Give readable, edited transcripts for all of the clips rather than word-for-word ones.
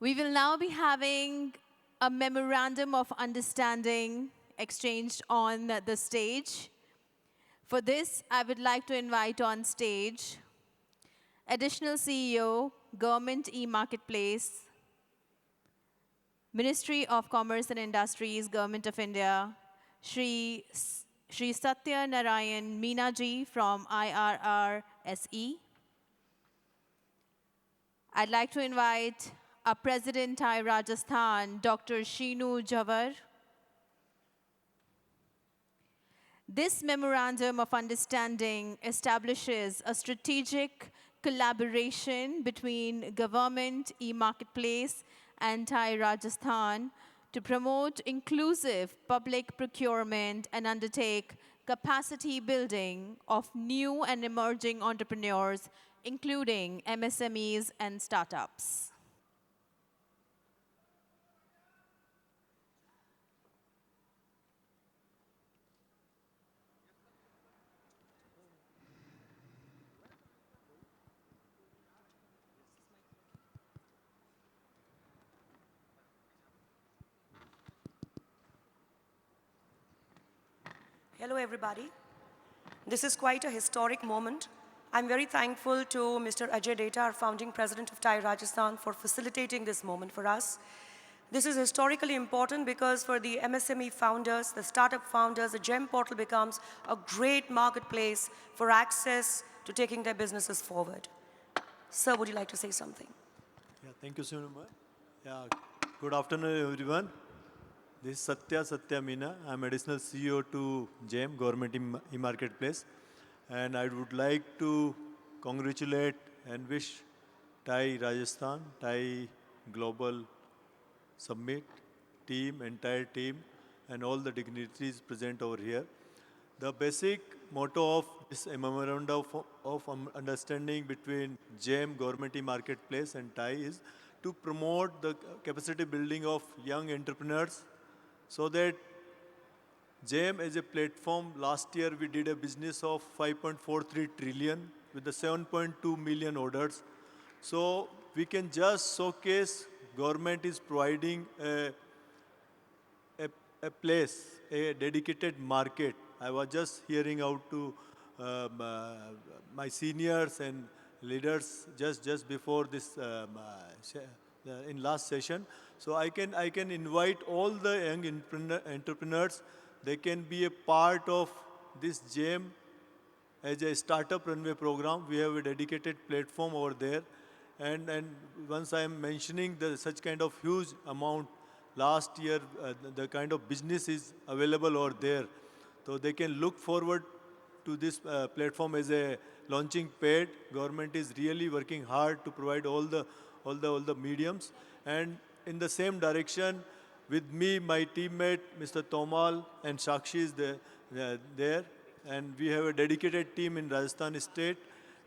We will now be having a memorandum of understanding exchanged on the stage. For this, I would like to invite on stage Additional CEO, Government e-Marketplace, Ministry of Commerce and Industries, Government of India, Shri Satya Narayan Meenaji from IRRSE. I'd like to invite our President TiE Rajasthan, Dr. Sheenu Jawar. This memorandum of understanding establishes a strategic collaboration between government, e-marketplace, and TiE Rajasthan to promote inclusive public procurement and undertake capacity building of new and emerging entrepreneurs, including MSMEs and startups. Hello, everybody. This is quite a historic moment. I'm very thankful to Mr. Ajay Data, our founding president of TiE Rajasthan, for facilitating this moment for us. This is historically important because for the MSME founders, the startup founders, the GEM portal becomes a great marketplace for access to taking their businesses forward. Sir, would you like to say something? Yeah, thank you, Sunuma. Yeah, good afternoon, everyone. This is Satya Meena. I'm additional CEO to GEM, Government e-Marketplace. And I would like to congratulate and wish TiE Rajasthan, TiE Global Summit team, entire team, and all the dignitaries present over here. The basic motto of this memorandum of understanding between GEM, Government e-Marketplace, and TiE is to promote the capacity building of young entrepreneurs so that GEM as a platform, last year we did a business of 5.43 trillion with the 7.2 million orders. So we can just showcase government is providing a place, a dedicated market. I was just hearing out to my seniors and leaders just before this in last session. So I can invite all the young entrepreneurs. They can be a part of this GEM as a startup runway program. We have a dedicated platform over there. And once I am mentioning such kind of huge amount, last year the kind of business is available over there. So they can look forward to this platform as a launching pad. Government is really working hard to provide all the mediums. And in the same direction, with me, my teammate, Mr. Tomal and Sakshi is there. And we have a dedicated team in Rajasthan state.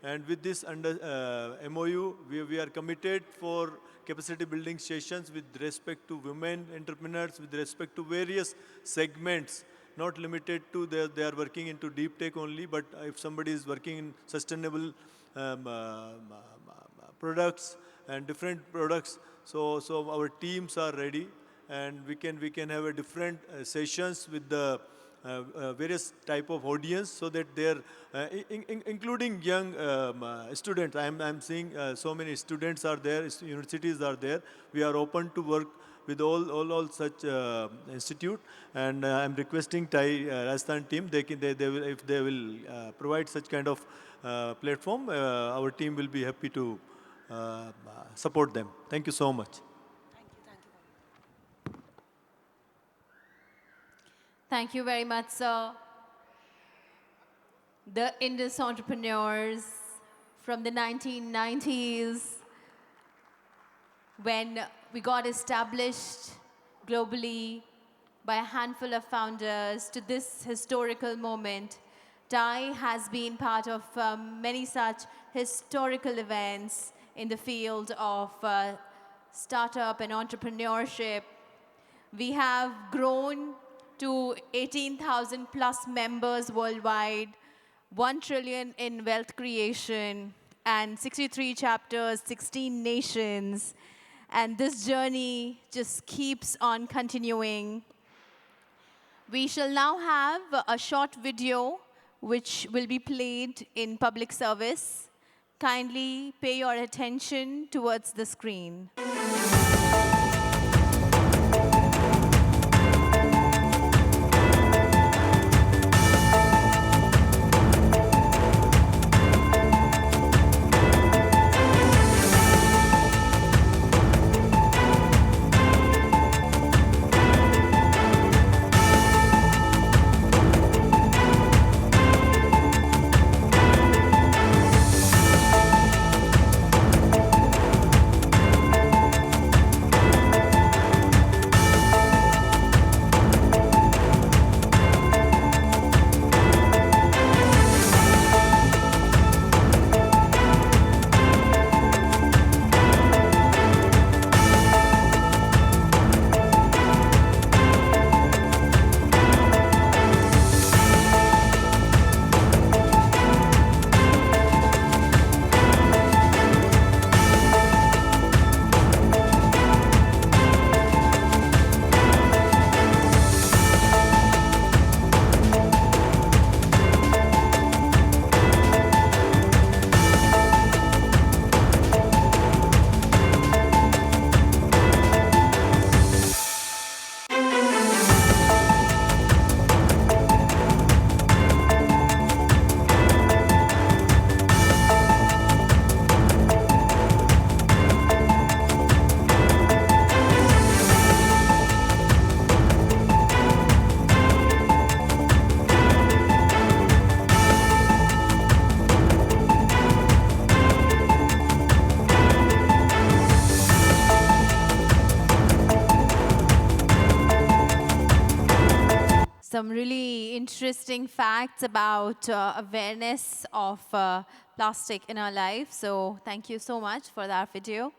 And with this MOU, we are committed for capacity building sessions with respect to women entrepreneurs, with respect to various segments, not limited to they are working into deep tech only, but if somebody is working in sustainable products and different products, so our teams are ready, and we can have a different sessions with the various type of audience, so that they're including young students. I'm seeing so many students are there, universities are there. We are open to work with all such institute, and I'm requesting TiE Rajasthan team, they will, if they will provide such kind of platform, our team will be happy to support them. Thank you so much. Thank you very much, sir. The Indus entrepreneurs from the 1990s, when we got established globally by a handful of founders, to this historical moment, TiE has been part of many such historical events in the field of startup and entrepreneurship. We have grown to 18,000 plus members worldwide, 1 trillion in wealth creation, and 63 chapters, 16 nations. And this journey just keeps on continuing. We shall now have a short video which will be played in public service. Kindly pay your attention towards the screen. Some really interesting facts about awareness of plastic in our life. So thank you so much for that video.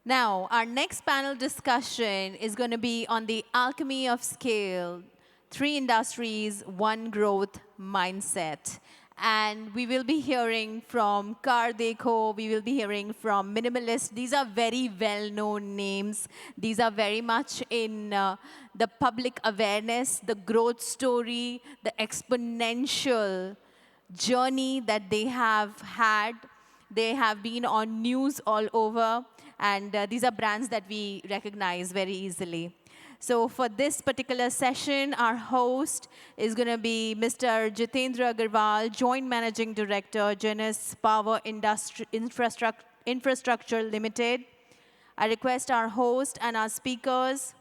Now, our next panel discussion is going to be on the alchemy of scale, 3 industries, 1 growth mindset. And we will be hearing from Kar Dekho, we will be hearing from Minimalist. These are very well-known names. These are very much in the public awareness, the growth story, the exponential journey that they have had. They have been on news all over. And these are brands that we recognize very easily. So for this particular session, our host is going to be Mr. Jitendra Agarwal, Joint Managing Director, Genesis Power Infrastructure Limited. I request our host and our speakers,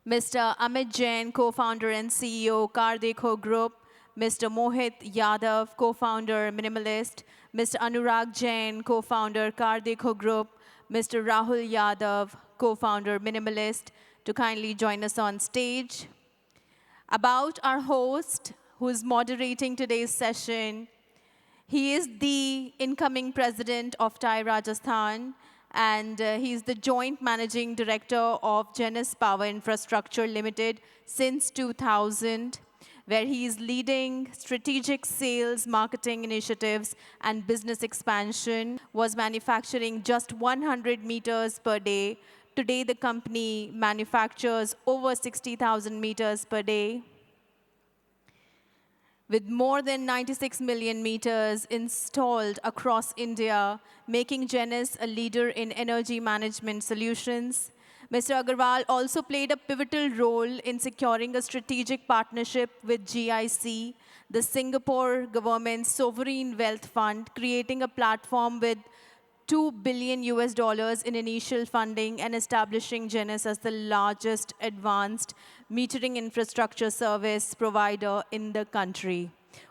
Mr. Amit Jain, co-founder and CEO, Kar Dekho Group, Mr. Mohit Yadav, co-founder, Minimalist, Mr. Anurag Jain, co-founder, Kar Dekho Group, Mr. Rahul Yadav, co-founder, Minimalist, to kindly join us on stage. About our host, who is moderating today's session, he is the incoming president of TIE Rajasthan, and he's the joint managing director of Genesis Power Infrastructure Limited since 2000, where he is leading strategic sales, marketing initiatives, and business expansion, was manufacturing just 100 meters per day. Today, the company manufactures over 60,000 meters per day, with more than 96 million meters installed across India, making Genesis a leader in energy management solutions. Mr. Agarwal also played a pivotal role in securing a strategic partnership with GIC, the Singapore government's sovereign wealth fund, creating a platform with $2 billion in initial funding and establishing Genesis as the largest advanced metering infrastructure service provider in the country.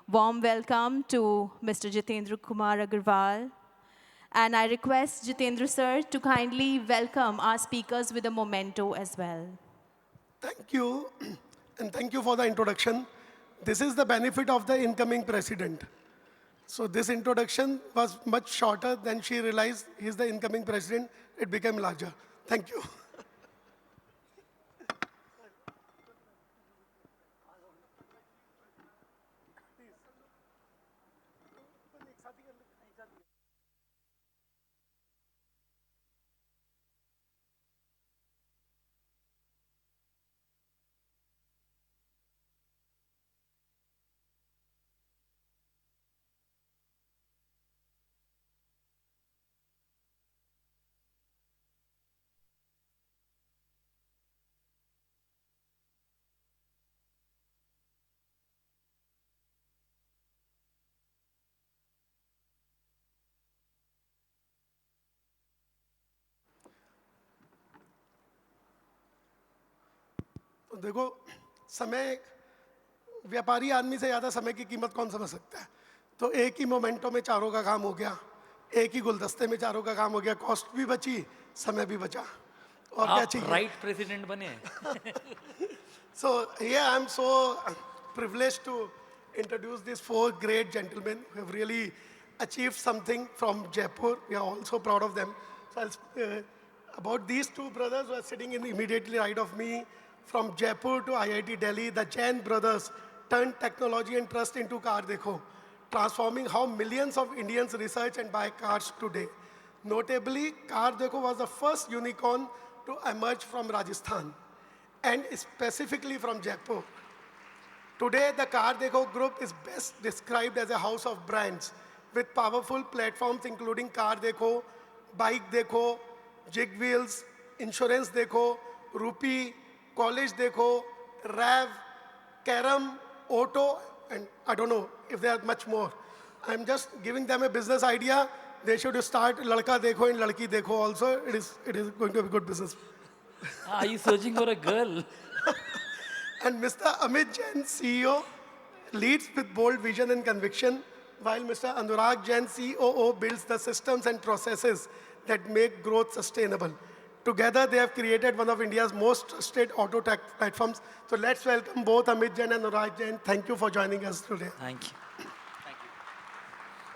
Warm welcome to Mr. Jitendra Kumar Agarwal. And I request Jitendra sir to kindly welcome our speakers with a memento as well. Thank you, and thank you for the introduction. This is the benefit of the incoming president. So this introduction was much shorter than she realized he's the incoming president. It became larger. Thank you. तो देखो, समय, व्यापारी आदमी से ज़्यादा समय की कीमत कौन समझ सकता है। तो एक ही मोमेंटो में चारों का काम हो गया, एक ही गुलदस्ते में चारों का काम हो गया, कॉस्ट भी बची, समय भी बचा, और क्या आप चाहिए। राइट प्रेसिडेंट बने। So here I am so privileged to introduce these four great gentlemen who have really achieved something from Jaipur. We are also proud of them. So about these two brothers who are sitting in immediately right of me, from Jaipur to IIT Delhi, the Jain brothers turned technology and trust into Car Dekho, transforming how millions of Indians research and buy cars today. Notably, Car Dekho was the first unicorn to emerge from Rajasthan, and specifically from Jaipur. Today, the Car Dekho group is best described as a house of brands with powerful platforms including Car Dekho, Bike Dekho, Jig Wheels, Insurance Dekho, Rupee, College Dekho, Rav, Karam, Auto, and I don't know if there are much more. I'm just giving them a business idea. They should start Ladka Dekho and Ladki Dekho also. It is going to be good business. Are you searching for a girl? And Mr. Amit Jain, CEO, leads with bold vision and conviction, while Mr. Anurag Jain, COO, builds the systems and processes that make growth sustainable. Together, they have created one of India's most trusted auto tech platforms. So let's welcome both Amit Jain and Anurag Jain. Thank you for joining us today. Thank you.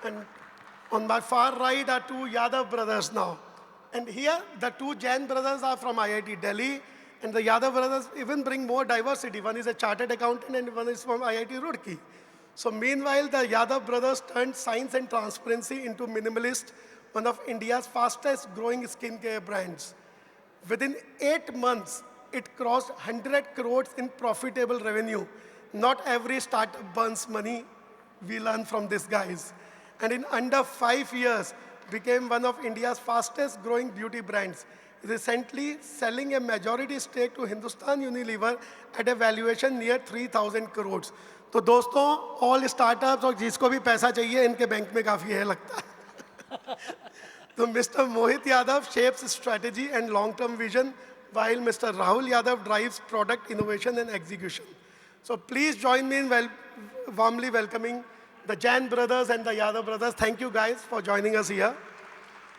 And on my far right are two Yadav brothers now. And here, the two Jain brothers are from IIT Delhi, and the Yadav brothers even bring more diversity. One is a chartered accountant and one is from IIT Roorkee. So meanwhile, the Yadav brothers turned science and transparency into Minimalist, one of India's fastest growing skincare brands. Within 8 months, it crossed 100 crores in profitable revenue. Not every startup burns money. We learn from these guys. And in under 5 years, became one of India's fastest growing beauty brands, recently selling a majority stake to Hindustan Unilever at a valuation near 3,000 crores. तो दोस्तों, all startups और जिसको भी पैसा चाहिए, इनके bank में काफ़ी है लगता है. So Mr. Mohit Yadav shapes strategy and long-term vision, while Mr. Rahul Yadav drives product innovation and execution. So please join me in warmly welcoming the Jain brothers and the Yadav brothers. Thank you guys for joining us here.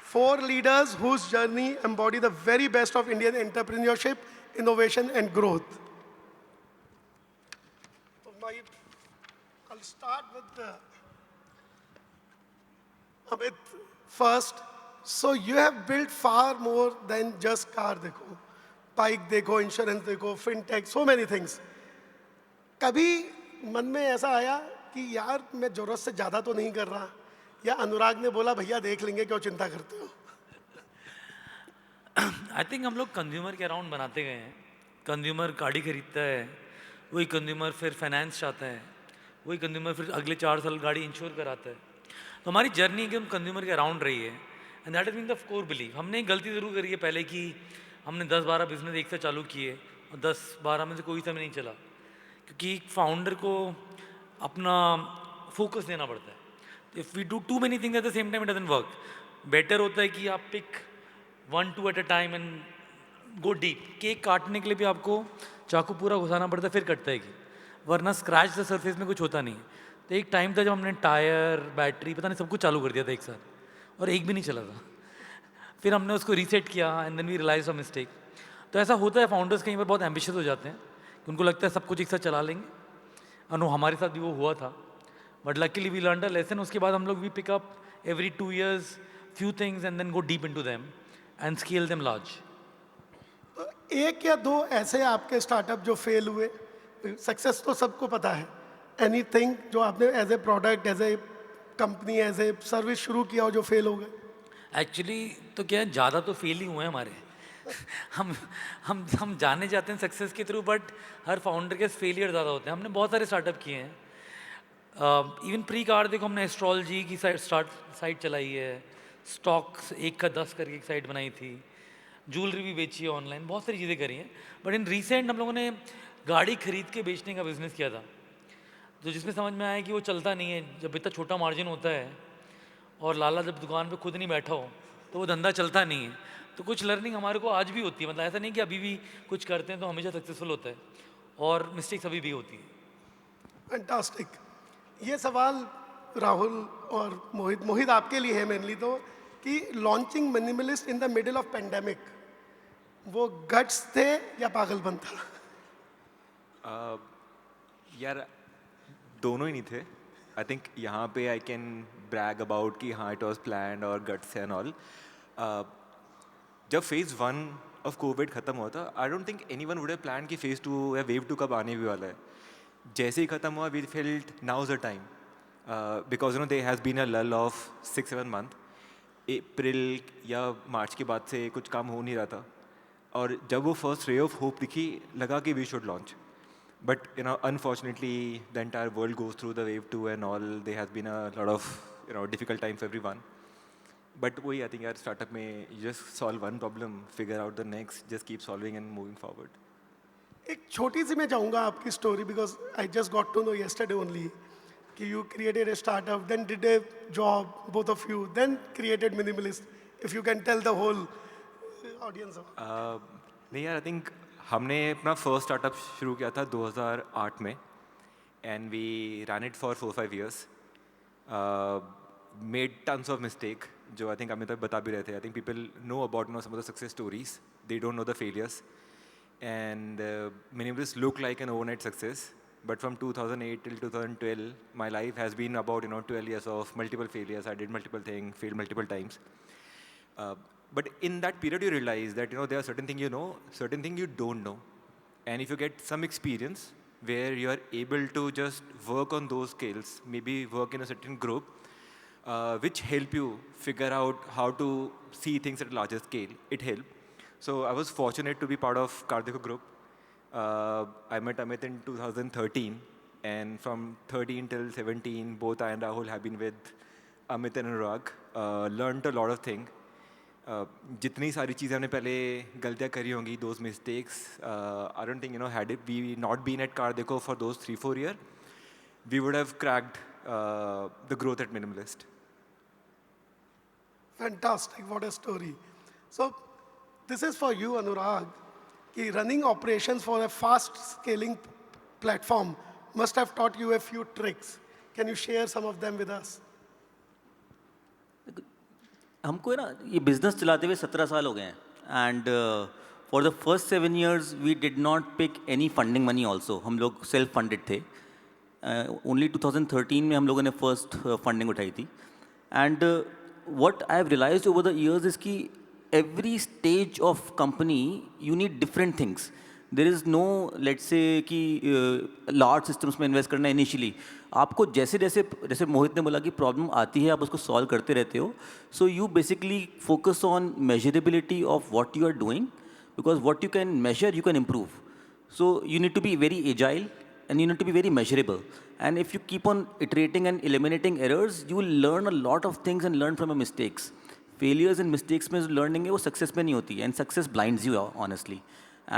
4 leaders whose journey embody the very best of Indian entrepreneurship, innovation, and growth. I'll start with Amit first. So you have built far more than just Car Dekho. Bike Dekho, Insurance Dekho, FinTech, so many things. कभी मन में ऐसा आया कि यार मैं जरूरत से ज़्यादा तो नहीं कर रहा, या अनुराग ने बोला भैया देख लेंगे, क्यों चिंता करते हो? आई थिंक हम लोग कंज्यूमर के अराउंड बनाते गए हैं. कंज्यूमर गाड़ी खरीदता है, वही कंज्यूमर फिर फाइनेंस चाहता है, वही कंज्यूमर फिर अगले 4 साल गाड़ी इंश्योर कराता है. तो हमारी जर्नी एकदम कंज्यूमर के अराउंड रही है, and that is been the core belief. हमने एक गलती ज़रूर करी है पहले कि हमने 10-12 बिजनेस एक से चालू किए और 10-12 में से कोई समय नहीं चला, क्योंकि फाउंडर को अपना फोकस देना पड़ता है. If we do too many things at the same time, it doesn't work. Better होता है कि आप pick 1-2 at a time and go deep. Cake काटने के लिए भी आपको चाकू पूरा घुसाना पड़ता है, फिर कटता है कि, वरना स्क्रैच द सरफेस में कुछ होता नहीं. तो एक टाइम था जब हमने टायर, बैटरी, पता नहीं सब कुछ चालू कर दिया था एक साथ, और एक भी नहीं चला था. फिर हमने उसको रीसेट किया, and then we realise a mistake. तो ऐसा होता है, फाउंडर्स कहीं पर बहुत एम्बिशियस हो जाते हैं कि उनको लगता है सब कुछ एक साथ चला लेंगे. अनु हमारे साथ भी वो हुआ था, but luckily we learn a lesson. उसके बाद हम लोग we pick up every 2 years few things and then go deep into them and scale them large. एक या दो ऐसे आपके स्टार्टअप जो फेल हुए, सक्सेस तो सबको पता है, एनीथिंग जो आपने as a product, as a company, as a service शुरू किया हो जो फेल हो गए? एक्चुअली तो क्या है, ज़्यादा तो फेल ही हुए हैं हमारे. हम जाने जाते हैं सक्सेस के थ्रू, बट हर फाउंडर के फेलियर ज़्यादा होते हैं. हमने बहुत सारे स्टार्टअप किए हैं. इवन प्री कार देखो, हमने एस्ट्रोलॉजी की साइट चलाई है, स्टॉक्स 1 का 10 करके एक साइट बनाई थी, ज्वेलरी भी बेची है ऑनलाइन, बहुत सारी चीज़ें करी हैं. बट इन रिसेंट हम लोगों ने गाड़ी खरीद के बेचने का बिजनेस किया था, तो जिसमें समझ में आया कि वो चलता नहीं है. जब इतना छोटा मार्जिन होता है और लाला जब दुकान पे खुद नहीं बैठा हो तो वो धंधा चलता नहीं है. तो कुछ लर्निंग हमारे को आज भी होती है. मतलब ऐसा नहीं कि अभी भी कुछ करते हैं तो हमेशा सक्सेसफुल होता है. और मिस्टेक्स अभी भी होती है। फैंटास्टिक। ये सवाल राहुल और मोहित आपके लिए है मेनली तो, कि launching minimalist in the middle of pandemic, वो गट्स थे या पागलपन था? यार दोनों ही नहीं थे। आई थिंक यहाँ पे आई कैन ब्रैग अबाउट कि हाँ इट वॉज प्लान्ड और गट्स एंड ऑल। जब फेज़ 1 ऑफ कोविड ख़त्म हुआ था, I don't think any one would have plan कि फेज़ 2 या वेव 2 कब आने भी वाला है। जैसे ही ख़त्म हुआ we felt now is the time, because you know there has been a lull of 6-7 month. अप्रैल या मार्च के बाद से कुछ काम हो नहीं रहा था, और जब वो फर्स्ट रे ऑफ होप दिखी लगा कि we should launch. But you know, unfortunately, the entire world goes through the wave 2 and all. There has been a lot of difficult time for everyone. But वही I think यार startup में you just solve one problem, figure out the next, just keep solving and moving forward. एक छोटी सी मैं चाहूँगा आपकी story, because I just got to know yesterday only कि you created a startup, then did a job, both of you, then created Minimalist. If you can tell the whole audience. नहीं यार, I think हमने अपना first startup शुरू किया था 2008 में, and we run it for 4-5 years. Made tons of mistake, जो I think Amitabh बता भी रहे थे. I think people know about some of the success stories, they don't know the failures. And many of this look like an overnight success, but from 2008 till 2012, my life has been about 12 years of multiple failures. I did multiple things, failed multiple times. But in that period, you realize that there are certain things you know, certain things you don't know, and if you get some experience where you are able to just work on those skills, maybe work in a certain group, which help you figure out how to see things at a larger scale, it helped. So I was fortunate to be part of Kardeko Group. I met Amit in 2013, and from 13 till 17, both I and Rahul have been with Amit and Anurag. Learned a lot of things. जितनी सारी चीज़ें हमने पहले गलतियाँ करी होंगी, those mistakes, I don't think had it we not been at Kardeko for those 3-4 years, we would have cracked the growth at Minimalist. Fantastic, what a story. So this is for you, Anurag, कि running operations for a fast scaling platform must have taught you a few tricks. Can you share some of them with us? हमको है ना ये business चलाते हुए 17 साल हो गए हैं, and for the first 7 years we did not pick any funding money also. हम लोग सेल्फ फंडेड थे. ओनली 2013 में हम लोगों ने फर्स्ट फंडिंग उठाई थी. And what I have realized over the years is कि every stage of company you need different things. There is no let's say कि लार्ज सिस्टम्स में इन्वेस्ट करना इनिशियली. आपको जैसे जैसे जैसे मोहित ने बोला कि प्रॉब्लम आती है आप उसको सॉल्व करते रहते हो. So you basically focus on measurability of what you are doing, because what you can measure you can improve. So you need to be very agile and you need to be very measurable. And if you keep on iterating and eliminating errors, you will learn a lot of things and learn from your mistakes. Failures and mistakes में जो learning है वो success में नहीं होती है, and success blinds you honestly.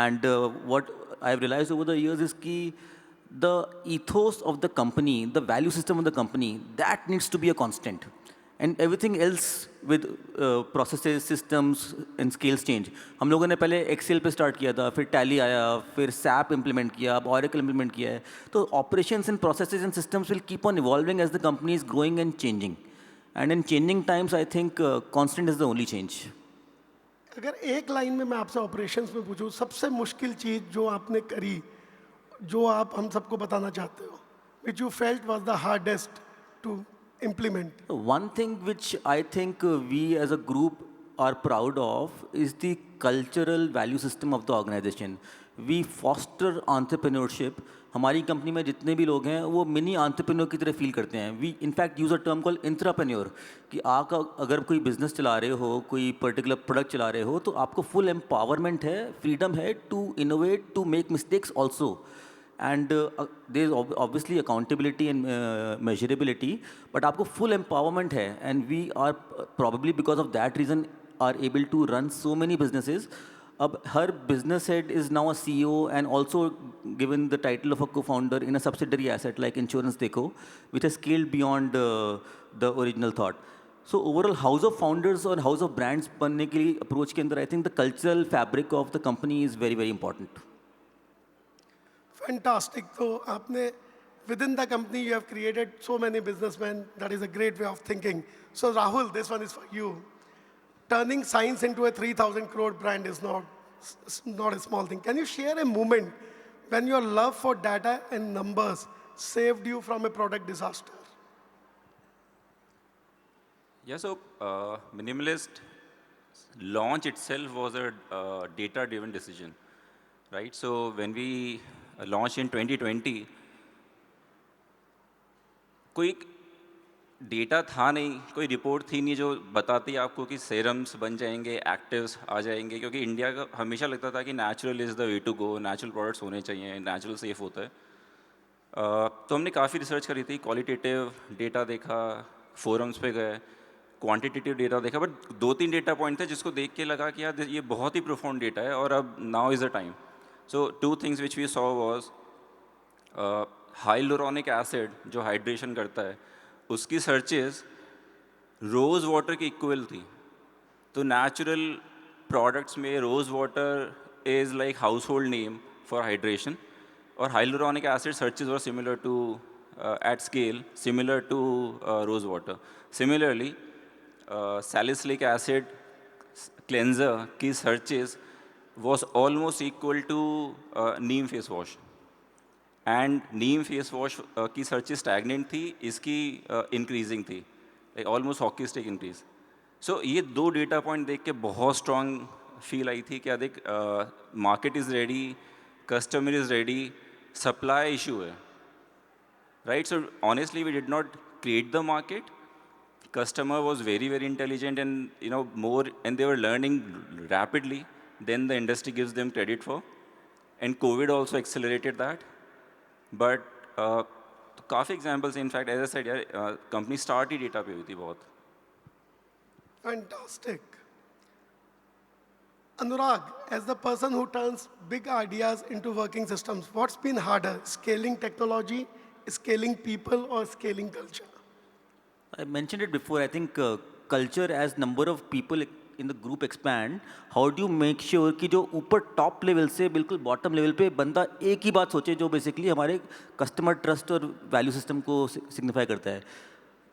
And what I've realized over the years is कि the ethos of the company, the value system of the company, that needs to be a constant. And everything else with processes, systems and scales change. हम लोगों ने पहले Excel पे start किया था, फिर Tally आया, फिर SAP implement किया, अब Oracle implement किया है. तो operations and processes and systems will keep on evolving as the company is growing and changing. And in changing times, I think constant is the only change. अगर एक line में मैं आपसे ऑपरेशंस में पूछूं, सबसे मुश्किल चीज़ जो आपने करी, जो आप हम सबको बताना चाहते हो, which you felt was the hardest to implement? One thing which I think we as a group are proud of is the cultural value system of the organization. We foster entrepreneurship. हमारी company में जितने भी लोग हैं वो mini entrepreneur की तरह feel करते हैं. We in fact use a term call intrapreneur, कि आप अगर कोई बिजनेस चला रहे हो, कोई पर्टिकुलर प्रोडक्ट चला रहे हो, तो आपको फुल एम्पावरमेंट है, फ्रीडम है to innovate, to make mistakes also. And there is obviously accountability and measurability, but आपको full empowerment है, and we are probably because of that reason are able to run so many businesses. अब हर business head is now a CEO and also given the title of a co-founder in a subsidiary asset like Insurance Deco, which has scaled beyond the original thought. So overall house of founders और house of brands बनने के लिए approach के अंदर I think the cultural fabric of the company is very very important. Fantastic. So, आपने within the company you have created so many businessmen. That is a great way of thinking. So Rahul, this one is for you. Turning science into a 3,000 crore brand is not a small thing. Can you share a moment when your love for data and numbers saved you from a product disaster? Yeah, so Minimalist launch itself was a data-driven decision, right? So when we launched in 2020, कोई data था नहीं, कोई report थी नहीं जो बताती आपको कि सेरम्स बन जाएंगे, एक्टिव्स आ जाएंगे, क्योंकि इंडिया का हमेशा लगता था कि natural is the way to go, natural products होने चाहिए, नेचुरल सेफ होता है। तो हमने काफ़ी रिसर्च करी थी, क्वालिटेटिव डेटा देखा, फोरम्स पे गए, क्वांटिटेटिव डेटा देखा, बट 2-3 डेटा पॉइंट थे जिसको देख के लगा कि यार ये बहुत ही प्रोफाउंड डेटा है और अब now is the time. So 2 things which we saw was hyaluronic acid जो हाइड्रेशन करता है उसकी सर्चेस रोज़ वाटर की इक्वल थी। तो नेचुरल प्रोडक्ट्स में rose water is like household name for hydration, और hyaluronic acid searches were similar to at scale similar to rose water. Similarly salicylic acid cleanser की searches was almost equal to neem face wash, and neem face wash की searches stagnant थी, इसकी increasing थी, almost hockey stick increase. सो ये 2 data point देख के बहुत strong feel I थी कि देख market is ready, customer is ready, supply issue है, right? So honestly we did not create the market, customer was very intelligent and more, and they were learning rapidly than the industry gives them credit for, and COVID also accelerated that. But काफ़ी examples, in fact, as I said, यार company start ही data पे हुई थी बहुत। Fantastic. Anurag, as the person who turns big ideas into working systems, what's been harder, scaling technology, scaling people, or scaling culture? I mentioned it before. I think culture, as number of people in the group expand, how do you make sure कि जो ऊपर top level से बिल्कुल bottom level पे बंदा एक ही बात सोचे जो basically हमारे customer trust और value system को signify करता है.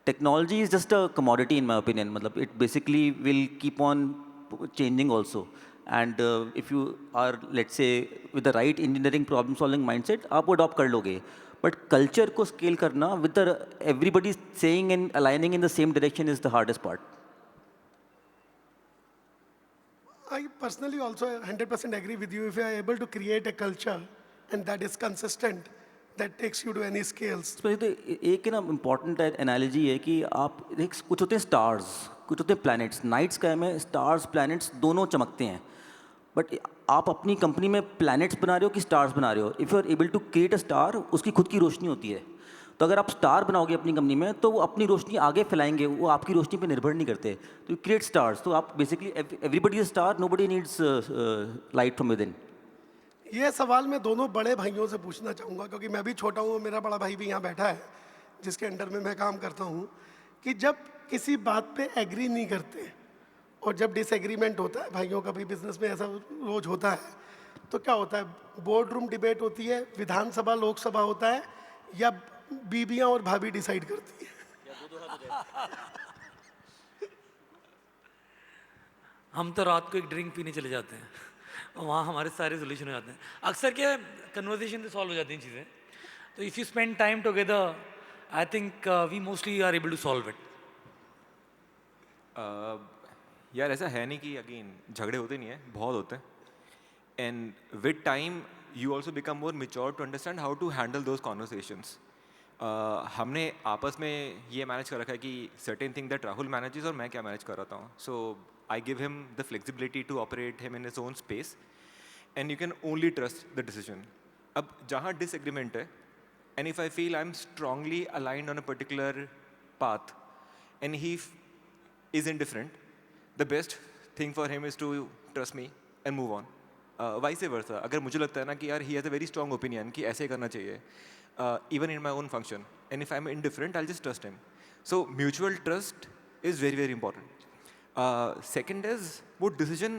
Technology is just a commodity in my opinion. मतलब it basically will keep on changing also. And if you are, let's say, with the right engineering problem solving mindset, आप वो adopt कर लोगे. But culture को scale करना with the everybody saying and aligning in the same direction is the hardest part. I personally also 100% agree with you. If you are able to create a culture and that is consistent, that takes you to any scales. तो एक ना important analogy है कि आप कुछ होते हैं stars, कुछ होते हैं planets. Night sky में stars, planets दोनों चमकते हैं. बट आप अपनी कंपनी में प्लैनेट्स बना रहे हो कि स्टार्स बना रहे हो? If you are able to create a star, उसकी खुद की रोशनी होती है। तो अगर आप स्टार बनाओगे अपनी कंपनी में तो वो अपनी रोशनी आगे फैलाएंगे, वो आपकी रोशनी पे निर्भर नहीं करते। तो यू क्रिएट स्टार्स, तो आप basically everybody is star, nobody needs light from with in. ये सवाल मैं दोनों बड़े भाइयों से पूछना चाहूँगा, क्योंकि मैं भी छोटा हूँ, मेरा बड़ा भाई भी यहाँ बैठा है जिसके अंडर में मैं काम करता हूँ, कि जब किसी बात पे एग्री नहीं करते और जब डिसएग्रीमेंट होता है, भाइयों का भी बिजनेस में ऐसा रोज होता है, तो क्या होता है? बोर्ड रूम डिबेट होती है, विधानसभा लोकसभा होता है, या बीबियां और भाभी डिसाइड करती है? हम तो रात को एक ड्रिंक पीने चले जाते हैं और वहाँ हमारे सारे सोल्यूशन हो जाते हैं। अक्सर क्या कन्वर्सेशन से सॉल्व हो जाती हैं चीज़ें। तो if you spend time together, I think we mostly are able to solve it. यार ऐसा है नहीं कि अगेन झगड़े होते नहीं है, बहुत होते हैं, and with time you also become more mature to understand how to handle those conversations. हमने आपस में ये मैनेज कर रखा है कि certain thing that Rahul manages और मैं क्या मैनेज कर रहा हूँ। So I give him the flexibility to operate him in his own space, and you can only trust the decision. अब जहाँ डिसएग्रीमेंट है, and if I feel I M strongly aligned on a particular path and he is indifferent, the best thing for him is to trust me and move on. Vice versa, अगर मुझे लगता है ना कि यार he has a very strong opinion कि ऐसे करना चाहिए, even in my own function, and if I'm indifferent, I'll just trust him. So mutual trust is very important. Second is वो decision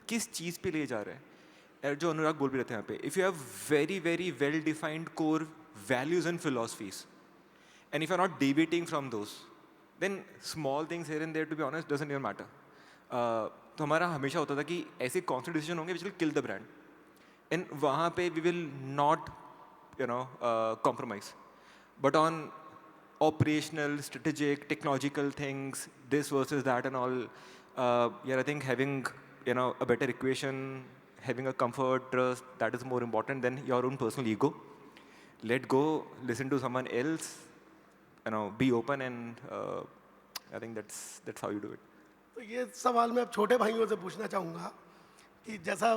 किस चीज़ पे ले जा रहा है। जो अनुराग बोल भी रहे थे यहाँ पे, if you have very very well defined core values and philosophies, and if you're not deviating from those, then small things here and there, to be honest, doesn't even matter. तो हमारा हमेशा होता था कि ऐसे कॉन्स्टेंट डिसीजन होंगे which will kill the brand, and वहाँ पे we will not compromise, but on operational, strategic, technological things, this versus that and all, yeah, I think having a better equation, having a comfort, trust, that is more important than your own personal ego. Let go, listen to someone else, be open, and I think that's how you do it. तो ये सवाल मैं अब छोटे भाइयों से पूछना चाहूँगा कि जैसा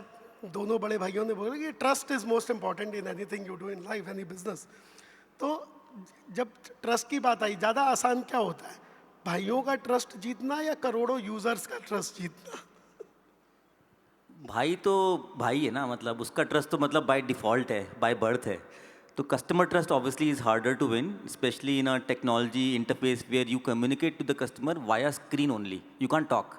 दोनों बड़े भाइयों ने बोला कि trust is most important in anything you do in life, any business, तो जब ट्रस्ट की बात आई, ज़्यादा आसान क्या होता है, भाइयों का ट्रस्ट जीतना या करोड़ों यूजर्स का ट्रस्ट जीतना? भाई तो भाई है ना, मतलब उसका ट्रस्ट तो मतलब बाय डिफ़ॉल्ट है, बाय बर्थ है. तो customer trust obviously is harder to win, specially in a technology interface where you communicate to the customer via screen only, you can talk.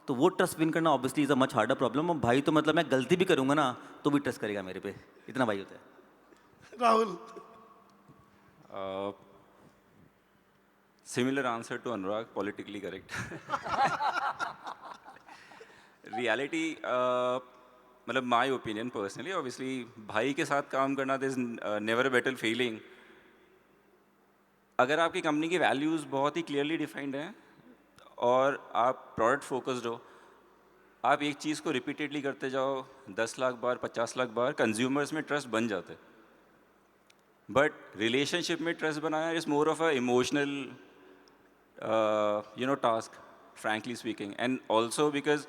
तो वो ट्रस्ट विन करना obviously is a much harder problem. और भाई तो मतलब मैं गलती भी करूँगा ना तो भी ट्रस्ट करेगा मेरे पे, इतना भाई होता है. Rahul? Similar answer to Anurag, politically correct. Reality, मतलब my opinion personally, obviously भाई के साथ काम करना, there is never a better feeling. अगर आपकी कंपनी की वैल्यूज़ बहुत ही क्लियरली डिफाइंड हैं और आप प्रोडक्ट फोकस्ड हो, आप एक चीज़ को रिपीटेडली करते जाओ 10 लाख बार, 50 लाख बार, कंज्यूमर्स में ट्रस्ट बन जाते हैं. बट रिलेशनशिप में trust banana is more of a emotional task, frankly speaking. And also because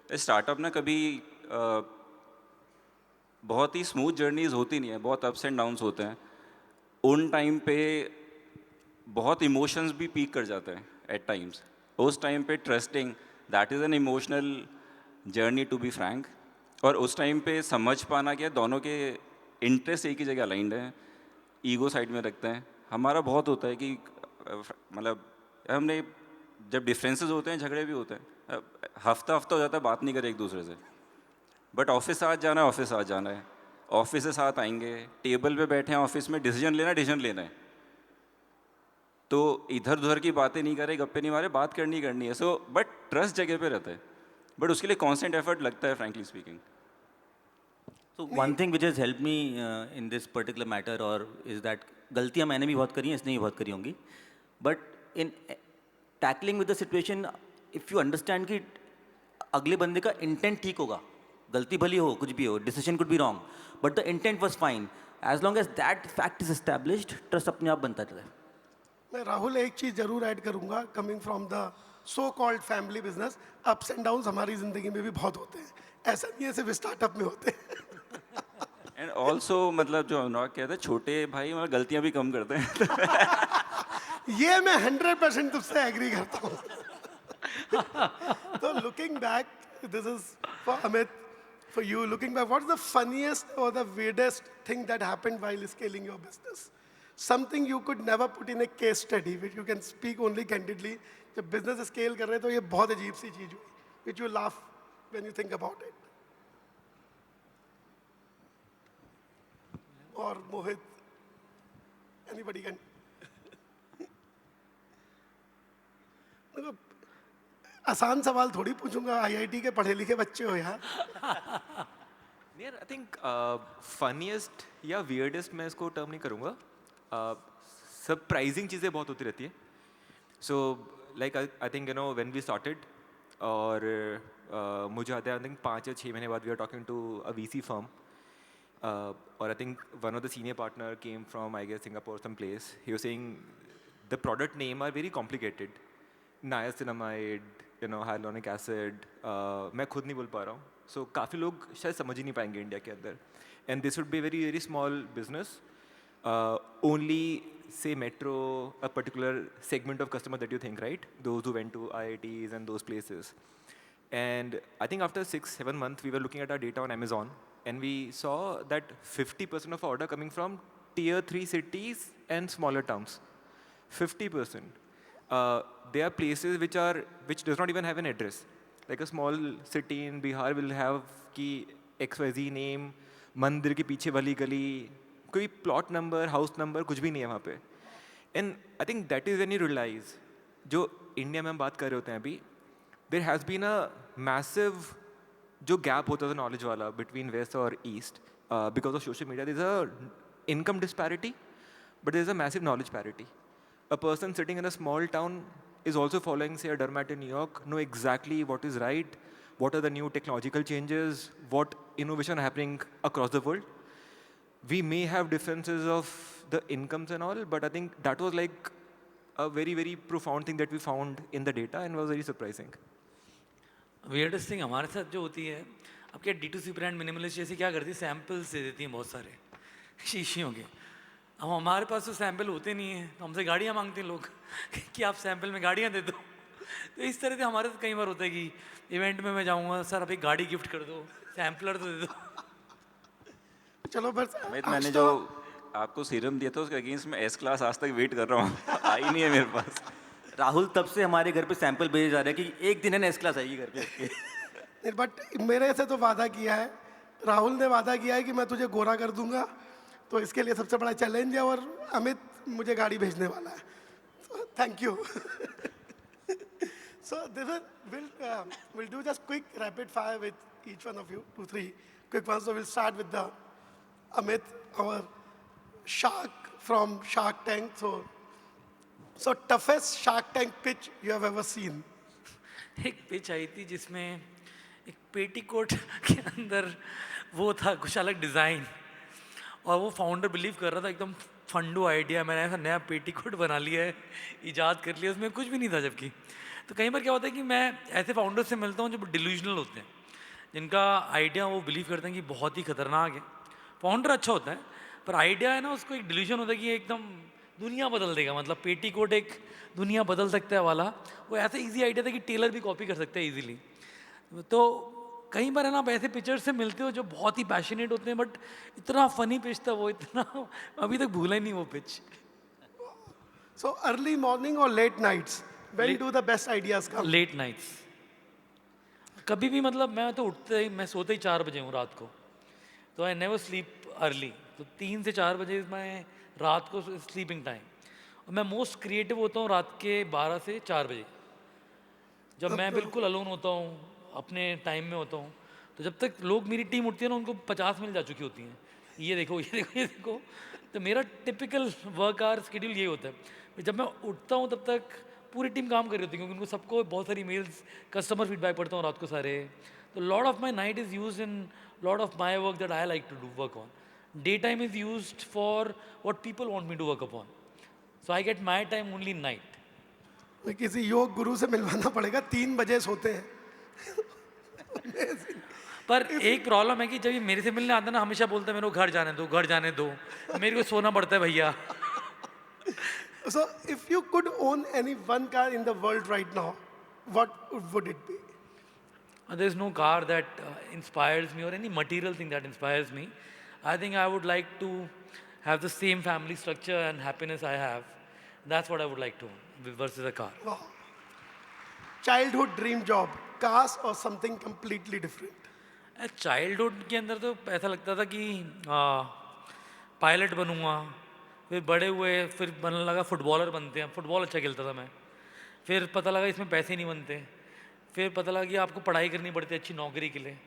startup ना कभी बहुत ही स्मूथ जर्नीज होती नहीं है, बहुत अप्स एंड डाउन्स होते हैं. उन टाइम पे बहुत इमोशंस भी पीक कर जाते हैं एट टाइम्स. उस टाइम पे trusting, that is an emotional journey to be frank. और उस टाइम पे समझ पाना कि दोनों के इंटरेस्ट एक ही जगह अलाइंड हैं, ईगो साइड में रखते हैं. हमारा बहुत होता है कि मतलब हमने जब डिफरेंसेस होते हैं, झगड़े भी होते हैं, हफ्ता हो जाता है बात नहीं करे एक दूसरे से, बट ऑफिस साथ जाना है, ऑफिस साथ जाना है, ऑफिस से साथ आएंगे, टेबल पे बैठे हैं ऑफिस में, डिसीजन लेना है. तो इधर उधर की बातें नहीं करे, गप्पे नहीं मारे, बात करनी है. सो बट ट्रस्ट जगह पे रहता है, बट उसके लिए कॉन्स्टेंट एफर्ट लगता है, frankly speaking. So one thing which has helped me in this particular matter or is that गलतियाँ मैंने भी बहुत करी हैं, इसने भी बहुत करी होंगी, but in tackling with the situation, if you understand कि अगले बंदे का intent ठीक होगा, गलती भली हो, कुछ भी हो, decision could be wrong, but the intent was fine, as long as that fact is established, trust अपने आप बनता चला है. मैं राहुल एक चीज़ जरूर ऐड करूंगा, coming from the so called family business, ups and downs हमारी ज़िंदगी में भी बहुत होते हैं, ऐसा नहीं है सिर्फ स्टार्टअप में होते हैं. एंड ऑल्सो मतलब जो अनुराग कहते हैं, छोटे भाई मतलब गलतियाँ भी कम करते हैं. ये मैं 100% तुझसे एग्री करता हूँ. तो looking back, this is for Amit, for you, looking back, what is the funniest और the weirdest thing that happened while scaling your business? Something you could never put in a case study, which you can speak only candidly. जब business scale कर रहे हैं तो ये बहुत अजीब सी चीज हुई, which you laugh when you think about it. और मोहित, anybody can. देखो, आसान सवाल थोड़ी पूछूंगा, आईआईटी के पढ़े लिखे बच्चे हो यार. यार आई थिंक फनीएस्ट या वियर्डेस्ट मैं इसको टर्म नहीं करूँगा. सरप्राइजिंग चीज़ें बहुत होती रहती है. So like I think when we started, और मुझे याद है, आई थिंक 5 या 6 महीने बाद we are talking to a VC firm, और I think one of the senior partner came from, I guess, Singapore some place. He was saying the product name are very complicated, niacinamide, hyaluronic acid, मैं खुद नहीं बोल पा रहा हूँ. सो काफ़ी लोग शायद समझ ही नहीं पाएंगे इंडिया के अंदर. And this would be very very small business, only say metro, a particular segment of customer that you think, right? Those who went to IITs and those places. And I think after 6-7 months, we were looking at our data on Amazon, and we saw that 50% of our order coming from tier 3 cities and smaller towns. 50%. There are places which does not even have an address. Like a small city in Bihar will have ki XYZ name, मंदिर के पीछे वाली गली, कोई plot number, house number, कुछ भी नहीं है वहाँ पे. And I think that is when you realise, जो इंडिया में हम बात कर रहे होते हैं अभी, there has been a massive जो गैप होता था नॉलेज वाला बिटवीन वेस्ट और east because of social media. There is a income disparity, but there is a massive knowledge parity. A person sitting in a small town is also following, say, a dermat in New York, know exactly what is right, what are the new technological changes, what innovation are happening across the world. We may have differences of the incomes and all, but I think that was like a very, very profound thing that we found in the data and was very surprising. weirdest thing हमारे साथ जो होती है, अब क्या D2C brand minimalist जैसे क्या करती है, सैम्पल्स दे देती हैं बहुत सारे शीशियों के. अब हमारे पास तो सैंपल होते नहीं हैं, तो हमसे गाड़ियाँ मांगते हैं लोग कि आप सैंपल में गाड़ियाँ दे दो. तो इस तरह से हमारे साथ कई बार होता है कि इवेंट में मैं जाऊँगा, सर आप एक गाड़ी गिफ्ट कर दो, सैम्पलर तो दे दो. चलो बस अमित, मैंने जो आपको सीरम दिया था उसके अगेंस्ट में एस क्लास आज तक वेट कर रहा हूँ, आई नहीं है मेरे पास. राहुल तब से हमारे घर पे सैंपल भेजे जा रहे हैं कि एक दिन है ना एस क्लास आएगी घर पे. बट मेरे से तो वादा किया है, राहुल ने वादा किया है कि मैं तुझे गोरा कर दूंगा, तो इसके लिए सबसे बड़ा चैलेंज है, और अमित मुझे गाड़ी भेजने वाला है. Thank you. So we'll do just quick rapid fire with each one of you, 2-3 quick ones. So we'll start with the Amit, our shark from Shark Tank. So toughest Shark Tank pitch you have ever seen? एक pitch आई थी जिसमें एक petticoat के अंदर वो था कुछ अलग डिज़ाइन, और वो फाउंडर बिलीव कर रहा था एकदम फंडू आइडिया, मैंने ऐसा नया पेटीकोट बना लिया है, इजाद कर लिया, उसमें कुछ भी नहीं था. जबकि तो कई बार क्या होता है कि मैं ऐसे फाउंडर से मिलता हूँ जो डिल्यूजनल होते हैं, जिनका आइडिया वो बिलीव करते हैं कि बहुत ही खतरनाक है. फाउंडर अच्छा होता है, पर आइडिया है ना, उसको एक डिल्यूजन होता है कि ये एकदम दुनिया बदल देगा, मतलब पेटीकोट एक दुनिया बदल सकता है वाला. वो ऐसा ईजी आइडिया था कि टेलर भी कॉपी कर सकता है ईजिली. तो कई बार है ना, आप ऐसे पिक्चर्स से मिलते हो जो बहुत ही पैशनेट होते हैं, बट इतना फनी पिच था वो, इतना अभी तक भूला ही नहीं वो pitch. So early morning or late nights? When do the best ideas come? Late nights. कभी भी, मतलब मैं तो उठते ही, मैं सोते ही 4 बजे हूँ रात को, तो आई नेवर स्लीप अर्ली. तो 3 से 4 बजे मैं रात को स्लीपिंग टाइम, और मैं मोस्ट क्रिएटिव होता हूँ रात के 12 से 4 बजे, जब मैं बिल्कुल अलोन होता हूँ, अपने टाइम में होता हूँ. तो जब तक लोग, मेरी टीम उठती है ना, उनको 50 मिल जा चुकी होती हैं, ये देखो ये देखो ये देखो. तो मेरा टिपिकल वर्क आवर शेड्यूल यही होता है. जब मैं उठता हूँ तब तक पूरी टीम काम कर रही होती है, क्योंकि उनको सबको बहुत सारी मेल्स, कस्टमर फीडबैक पढ़ता हूँ रात को सारे. तो lot of my night is use in lot of my work that I like to do work on. Day time is use for what people want me to work upon. So I get my time only in night. किसी योग गुरु से मिलवाना पड़ेगा, 3 बजे सोते हैं. पर एक problem है कि जब ये मेरे से मिलने आता है ना, हमेशा बोलता है मेरे को घर जाने दो, घर जाने दो. मेरे को सोना पड़ता है भैया. So if you could own any one car in the world right now, what would it be? There's no car that inspires me, or any material thing that inspires me. I think I would like to have the same family structure and happiness I have. That's what I would like to own versus a car. Wow. Childhood dream job, cars or something completely different? Childhood के अंदर तो ऐसा लगता था कि pilot बनूंगा, फिर बड़े हुए, फिर बनने लगा फुटबॉलर बनते हैं, फुटबॉल अच्छा खेलता था मैं. फिर पता लगा इसमें पैसे नहीं बनते, फिर पता लगा कि आपको पढ़ाई करनी पड़ती है अच्छी नौकरी के लिए,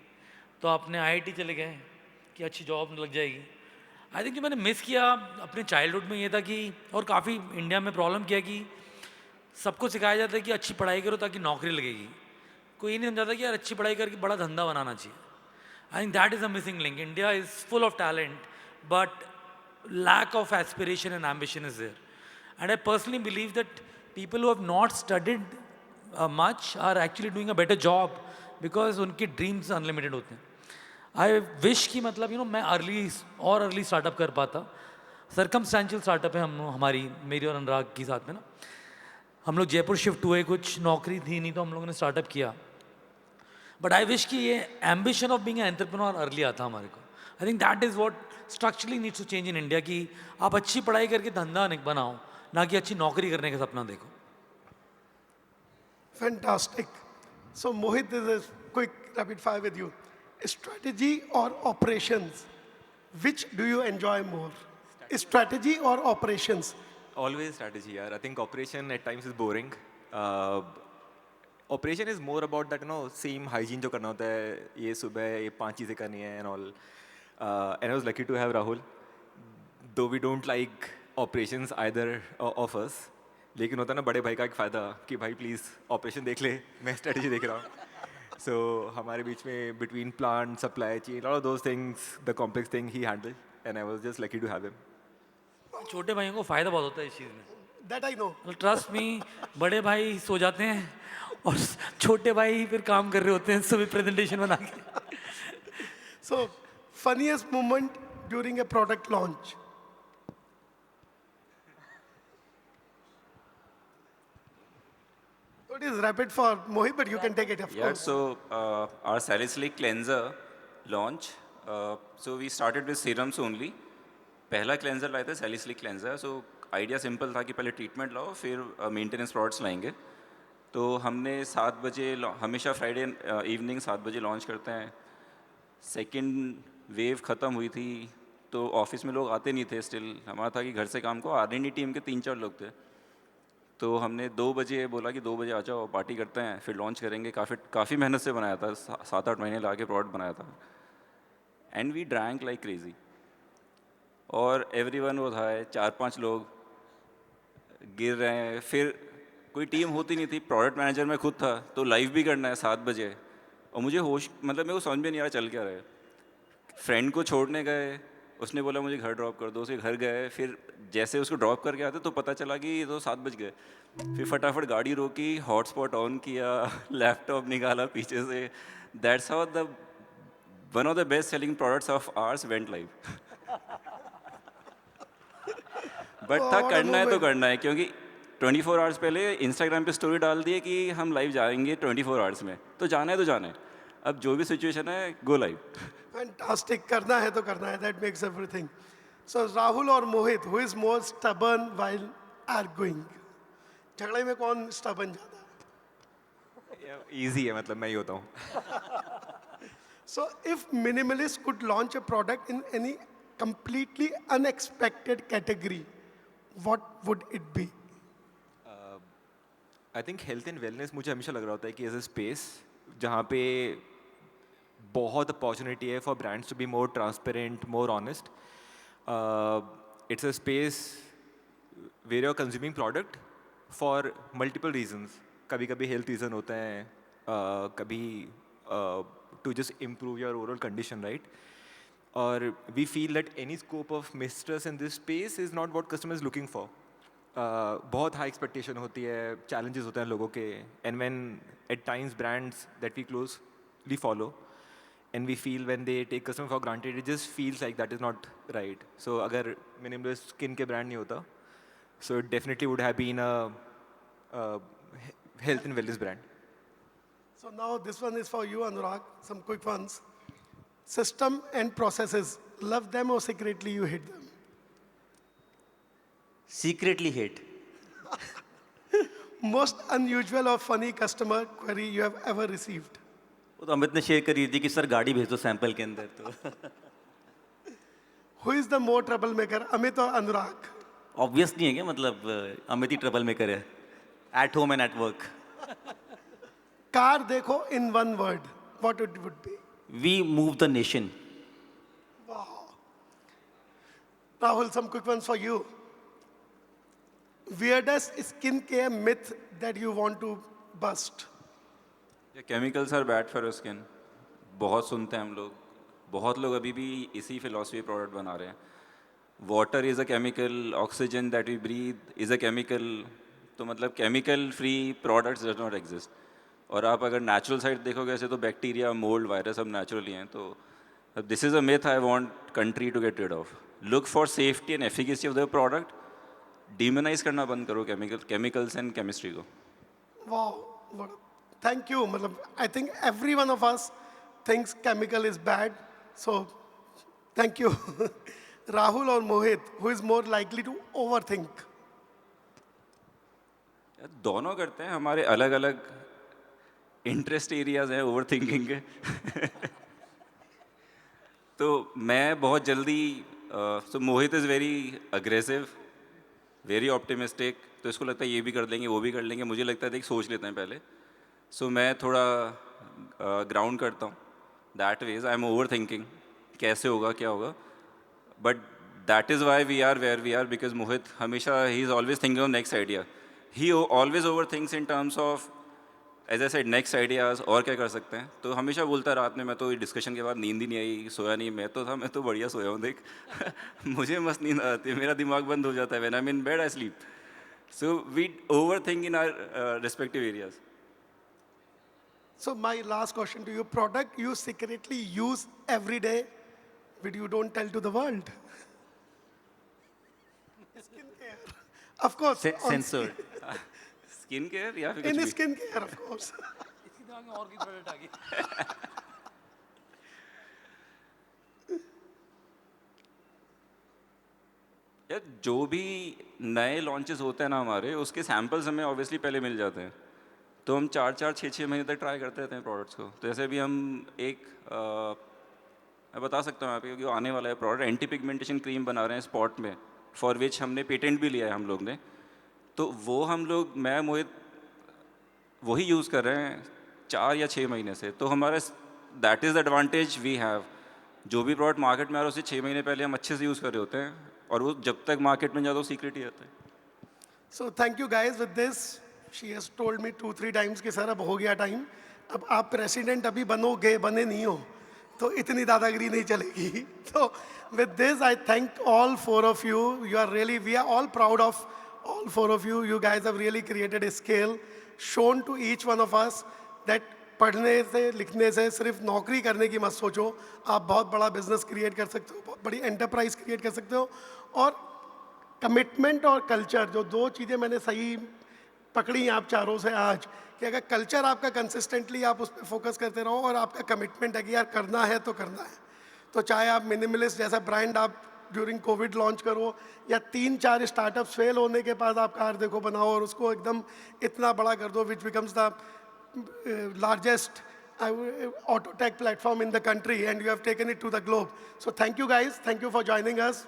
तो आपने IIT चले गए कि अच्छी जॉब लग जाएगी. आई थिंक जो मैंने मिस किया अपने चाइल्डहुड में ये था कि, और काफ़ी इंडिया में प्रॉब्लम किया कि सबको सिखाया जाता है कि अच्छी पढ़ाई करो ताकि नौकरी लगेगी. कोई ये नहीं समझाता कि यार अच्छी पढ़ाई करके बड़ा धंधा बनाना चाहिए. आई think that is a missing link. India is full of talent, but lack of aspiration and ambition is there. And I personally believe that people who have not studied much are actually doing a better job because उनके dreams unlimited होते हैं. I wish कि मतलब मैं early startup कर पाता. Circumstantial startup है हमारी, मेरी और अनुराग के साथ में ना. हम लोग जयपुर शिफ्ट हुए, कुछ नौकरी थी नहीं तो हम लोगों ने स्टार्टअप किया. बट आई विश कि ये ambition of being an entrepreneur early आता हमारे को. I think that is what structurally needs to change in India, कि आप अच्छी पढ़ाई करके धंधा बनाओ, ना कि अच्छी नौकरी करने का सपना देखो. Fantastic. So Mohit, this is a quick rapid fire with you. strategy or operations, which do you enjoy more? Strategy or operations? Always strategy, yaar. I think operation at times is boring. Operation is more about that, same hygiene जो करना होता है, ये सुबह ये 5 चीज़ें करनी है and all. And I was lucky to have Rahul, though we don't like operations either of us. लेकिन होता है ना बड़े भाई का एक फ़ायदा कि भाई प्लीज़ ऑपरेशन देख ले, मैं स्ट्रेटजी देख रहा हूँ. So हमारे बीच में between plant, supply chain, all of those things, the complex thing he handled, and I was just lucky to have him. छोटे भाइयों को फ़ायदा बहुत होता है इस चीज़ में. That I know. Trust me, बड़े भाई सो जाते हैं और छोटे भाई फिर काम कर रहे होते हैं सुबह प्रेजेंटेशन बना के. So, funniest moment during a product launch? So it is rapid for Mohit, but you can take it, of Yeah, course. so our salicylic cleanser launch, so we started with serums only. पहला cleanser लाए थे salicylic cleanser, so idea simple था कि पहले treatment लाओ फिर maintenance products लाएंगे. तो हमने 7 बजे हमेशा फ्राइडे इवनिंग 7 बजे लॉन्च करते हैं. सेकेंड वेव ख़त्म हुई थी तो ऑफिस में लोग आते नहीं थे. स्टिल हमारा था कि घर से काम को, R&D टीम के 3-4 लोग थे. तो हमने 2 बजे बोला कि 2 बजे आ जाओ, पार्टी करते हैं, फिर लॉन्च करेंगे. काफ़ी मेहनत से बनाया था, 7-8 महीने ला के प्रोडक्ट बनाया था. And we drank like crazy. और एवरीवन वो था 4-5 लोग गिर रहे हैं. फिर कोई टीम होती नहीं थी, प्रोडक्ट मैनेजर मैं खुद था, तो लाइव भी करना है 7 बजे. और मुझे होश मेरे को समझ में नहीं आ रहा चल क्या रहा है. फ्रेंड को छोड़ने गए, उसने बोला मुझे घर ड्रॉप कर दो, उसके घर गए. फिर जैसे उसको ड्रॉप करके आते तो पता चला कि ये तो 7 बज गए. फिर फटाफट गाड़ी रोकी, हॉटस्पॉट ऑन किया, लैपटॉप निकाला पीछे से. That's how the one of the best selling products of hours went live. But था करना है तो करना है, क्योंकि 24 आवर्स पहले इंस्टाग्राम पे स्टोरी डाल दिए कि हम लाइव जाएंगे 24 आवर्स में. तो जाना है तो जाना है. अब जो भी सिचुएशन है गो लाइव. Fantastic. करना है तो करना है. That makes everything. So Rahul or Mohit, who is more stubborn while arguing? झगड़े में कौन stubborn ज़्यादा है? Easy है, मतलब मैं ही होता हूँ. So if Minimalist could launch a product in any completely unexpected category, what would it be? I think health and wellness मुझे हमेशा लग रहा होता है कि एज अ स्पेस जहाँ पे बहुत अपॉर्चुनिटी है for brands to be more transparent, more honest. It's a space where are consuming product for multiple reasons. कभी कभी हेल्थ रीज़न होता है, कभी to just improve your overall condition, right? और we feel that any scope of mistrust in this space is not what customer is looking for. बहुत high expectation होती है, challenges होते हैं लोगों के. And when at times brands that we closely follow and we feel when they take customer for granted, it just feels like that is not right. So अगर minimalist skin के brand नहीं होता, so it definitely would have been a health and wellness brand. So now this one is for you, Anurag. Some quick ones. System and processes. Love them or secretly you hate them? Secretly hate. Most unusual or funny customer query you have ever received? वो तो अमित ने share करी थी कि sir गाड़ी भेज दो sample के अंदर. तो Who is the more troublemaker, Amit or Anurag? Obvious नहीं है क्या, मतलब अमित ही ट्रबल मेकर है. At home and at work. Car dekho in one word. What it would be? We move the nation. Rahul, some quick ones for you. Weirdest skincare myth that you want to bust? Chemicals are bad for skin. बहुत सुनते हैं हम लोग. बहुत लोग अभी भी इसी फिलॉसफी प्रोडक्ट बना रहे हैं. Water is a chemical, oxygen that we breathe is a chemical. तो मतलब chemical free products does not exist. और आप अगर नेचुरल साइड देखोगे ऐसे तो बैक्टीरिया, मोल्ड, वायरस सब नेचुरली हैं. तो this is a myth I want country to get rid of. Look for safety and efficacy of the product. Demonise करना बंद करो केमिकल्स एंड केमिस्ट्री को. Wow. Thank you. I think every one of us thinks chemical is bad. So thank you. Rahul or Mohit, who is more likely to overthink? दोनों करते हैं. हमारे अलग अलग इंटरेस्ट एरियाज हैं ओवर थिंकिंग के. तो मैं बहुत जल्दी so Mohit is very aggressive, very optimistic, तो इसको लगता है ये भी कर लेंगे वो भी कर लेंगे, मुझे लगता है देख सोच लेते हैं पहले. सो मैं थोड़ा ग्राउंड करता हूँ. That ways I am over thinking कैसे होगा क्या होगा, but that is why we are where we are, because Mohit हमेशा ही is always thinking of next idea. He always over thinks in terms of as I said next ideas और क्या कर सकते हैं. तो हमेशा बोलता है रात में, मैं तो डिस्कशन के बाद नींद ही नहीं आई, सोया नहीं. मैं तो बढ़िया सोया हूँ देख. मुझे मस्त नींद आती है, मेरा दिमाग बंद हो जाता है. When I am in bed I sleep. So we over think in our respective areas. So my last question to you, product you secretly use every day, but you don't tell to the world. Skincare. Of course. on Censored. Skin care या फिर In कुछ भी? skincare, of course. इसके दिमाग में और की product आ गई. यार जो भी नए लॉन्चेस होते हैं ना हमारे, उसके सैम्पल्स हमें ऑब्वियसली पहले मिल जाते हैं. तो हम 4-6 महीने तक ट्राई करते रहते हैं प्रोडक्ट्स को. तो जैसे भी हम एक मैं बता सकता हूँ यहाँ पे, क्योंकि आने वाला है प्रोडक्ट, एंटी पिगमेंटेशन क्रीम बना रहे हैं स्पॉट में, फॉर विच हमने पेटेंट भी लिया है हम लोग ने. तो वो हम लोग, मैं मोहित वही यूज़ कर रहे हैं 4 या 6 महीने से. तो हमारा that is the advantage we have. जो भी प्रोडक्ट मार्केट में आ रहा है उससे 6 महीने पहले हम अच्छे से यूज़ कर रहे होते हैं, और वो जब तक मार्केट में जाता है वो सीक्रेट ही रहता है. So thank you guys. With this, she has told me 2-3 times कि सर अब हो गया टाइम. अब आप प्रेसिडेंट अभी बनोगे, बने नहीं हो, तो इतनी दादागिरी नहीं चलेगी. So with this, I thank all 4 of you. You are really, we are all proud of all 4 of you. You guys have really created a scale, shown to each one of us that पढ़ने से लिखने से सिर्फ नौकरी करने की मत सोचो. आप बहुत बड़ा बिजनेस क्रिएट कर सकते हो, बहुत बड़ी एंटरप्राइज क्रिएट कर सकते हो. और कमिटमेंट और कल्चर, जो 2 चीज़ें मैंने सही पकड़ी आप चारों से आज, कि अगर कल्चर आपका कंसिस्टेंटली आप उस पर फोकस करते रहो और आपका कमिटमेंट है कि यार करना है तो करना है, तो चाहे आप मिनिमलिस्ट जैसा ब्रांड आप ड्यूरिंग कोविड लॉन्च करो, या 3-4 स्टार्टअप्स फेल होने के बाद आप कार देखो बनाओ और उसको एकदम इतना बड़ा कर दो, which becomes the largest auto tech platform in the country, and you have taken it to the globe. So thank you guys. Thank you for joining us.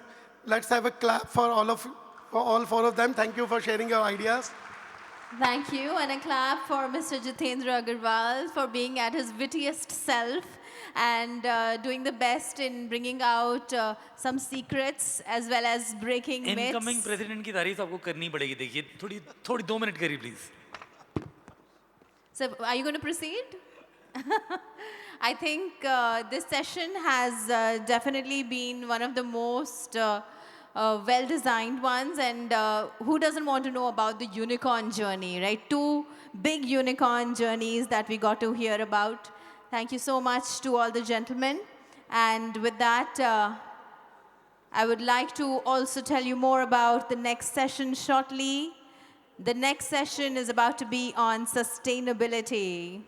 Let's have a clap for all 4 of them. Thank you for sharing your ideas. Thank you, and a clap for Mr. Jitendra Agarwal for being at his wittiest self and doing the best in bringing out some secrets as well as breaking myths. Incoming president की तारीफ आपको करनी पड़ेगी. देखिए थोड़ी 2 minute करिए please. So, are you going to proceed? I think this session has definitely been one of the most well-designed ones, and who doesn't want to know about the unicorn journey, right? 2 big unicorn journeys that we got to hear about. Thank you so much to all the gentlemen. And with that, I would like to also tell you more about the next session shortly. The next session is about to be on sustainability.